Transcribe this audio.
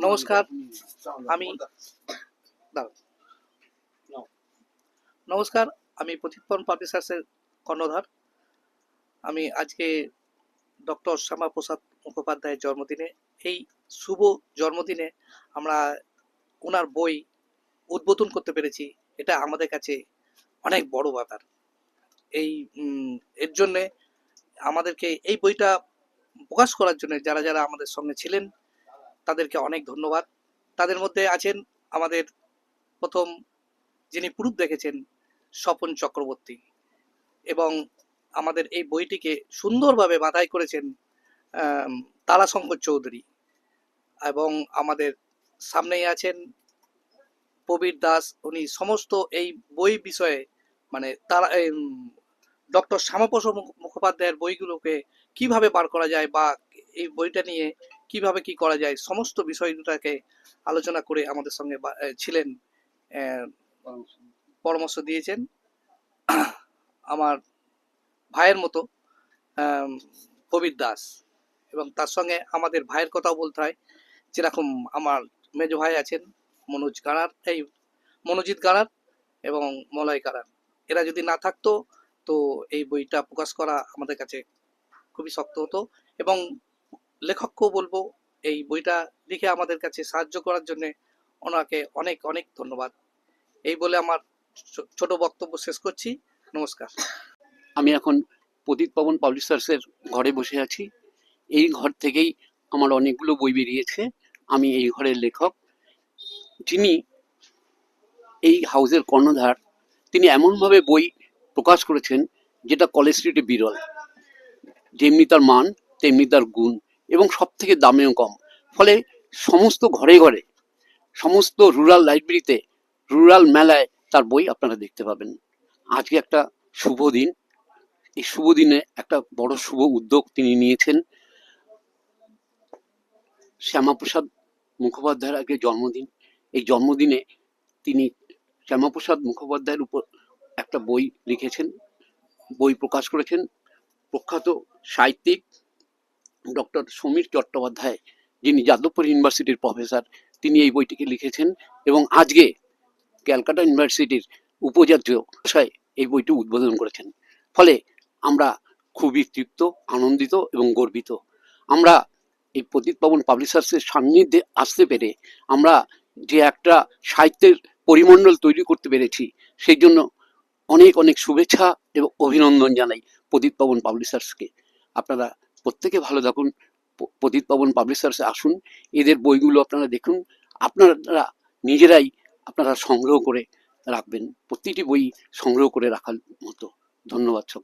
নমস্কার, আমি নমস্কার, আমি প্রতীকপন পাবলিশার্সের কর্ণধার। আমি আজকে ডক্টর শ্যামাপ্রসাদ মুখোপাধ্যায়ের জন্মদিনে, এই শুভ জন্মদিনে আমরা ওনার বই উদ্বোধন করতে পেরেছি। এটা আমাদের কাছে অনেক বড় ব্যাপার। এর জন্যে আমাদেরকে এই বইটা প্রকাশ করার জন্য যারা যারা আমাদের সঙ্গে ছিলেন তাদেরকে অনেক ধন্যবাদ। তাদের মধ্যে আছেন আমাদের প্রথম যিনি প্রুফ দেখেছেন স্বপন চক্রবর্তী, এবং আমাদের এই বইটিকে সুন্দরভাবে বাঁধাই করেছেন তারাশঙ্কর চৌধুরী, এবং আমাদের সামনেই আছেন প্রবীর দাস। উনি সমস্ত এই বই বিষয়ে মানে তারা ডক্টর শ্যামাপ্রসাদ মুখোপাধ্যায়ের বইগুলোকে কিভাবে বার করা যায় বা এই বইটা নিয়ে কিভাবে কি করা যায় সমস্ত বিষয়টাকে আলোচনা করে আমাদের সঙ্গে ছিলেন, পরামর্শ দিয়েছেন আমার ভাইয়ের মতো প্রবীর দাস। এবং তার সঙ্গে আমাদের ভাইয়ের কথাও বলতে হয়, যেরকম আমার মেজ ভাই আছেন মনোজিৎ গাড়ার এবং মলয় গাড়ার। এরা যদি না থাকতো তো এই বইটা প্রকাশ করা আমাদের কাছে খুবই শক্ত হতো। এবং লেখককেও বলবো এই বইটা লিখে আমাদের কাছে সাহায্য করার জন্য ওনাকে অনেক অনেক ধন্যবাদ। এই বলে আমার ছোট বক্তব্য শেষ করছি। নমস্কার। আমি এখন প্রতীকপবন পাবলিশার্সের ঘরে বসে আছি। এই ঘর থেকেই আমার অনেকগুলো বই বেরিয়েছে। আমি এই ঘরের লেখক। যিনি এই হাউসের কর্ণধার, তিনি এমনভাবে বই প্রকাশ করেছেন যেটা কলেজ স্ট্রিটে বিরল। যেমনি তার মান তেমনি তার গুণ, এবং সব থেকে দামেও কম। ফলে সমস্ত ঘরে ঘরে, সমস্ত রুরাল লাইব্রেরিতে, রুরাল মেলায় তার বই আপনারা দেখতে পাবেন। আজকে একটা শুভ দিন। এই শুভ দিনে একটা বড় শুভ উদ্যোগ তিনি নিয়েছেন। শ্যামাপ্রসাদ মুখোপাধ্যায়ের আগে জন্মদিন। এই জন্মদিনে তিনি শ্যামাপ্রসাদ মুখোপাধ্যায়ের উপর একটা বই লিখেছেন, বই প্রকাশ করেছেন। প্রখ্যাত সাহিত্যিক ডক্টর সমীর চট্টোপাধ্যায়, যিনি যাদবপুর ইউনিভার্সিটির প্রফেসর, তিনি এই বইটিকে লিখেছেন এবং আজকে ক্যালকাটা ইউনিভার্সিটির উপাচার্য মহাশয় এই বইটি উদ্বোধন করেছেন। ফলে আমরা খুবই তৃপ্ত, আনন্দিত এবং গর্বিত। আমরা এই প্রতীকপবন পাবলিশার্সের সান্নিধ্যে আসতে পেরে আমরা যে একটা সাহিত্যের পরিমণ্ডল তৈরি করতে পেরেছি, সেই জন্য অনেক অনেক শুভেচ্ছা এবং অভিনন্দন জানাই প্রতীকপবন পাবলিশার্সকে। আপনারা প্রত্যেকে ভালো থাকুন, প্রতীকপবন পাবলিশার্সে আসুন, এদের বইগুলো আপনারা দেখুন, আপনারা নিজেরাই আপনারা সংগ্রহ করে রাখবেন। প্রতিটি বই সংগ্রহ করে রাখার মতো। ধন্যবাদ সকল।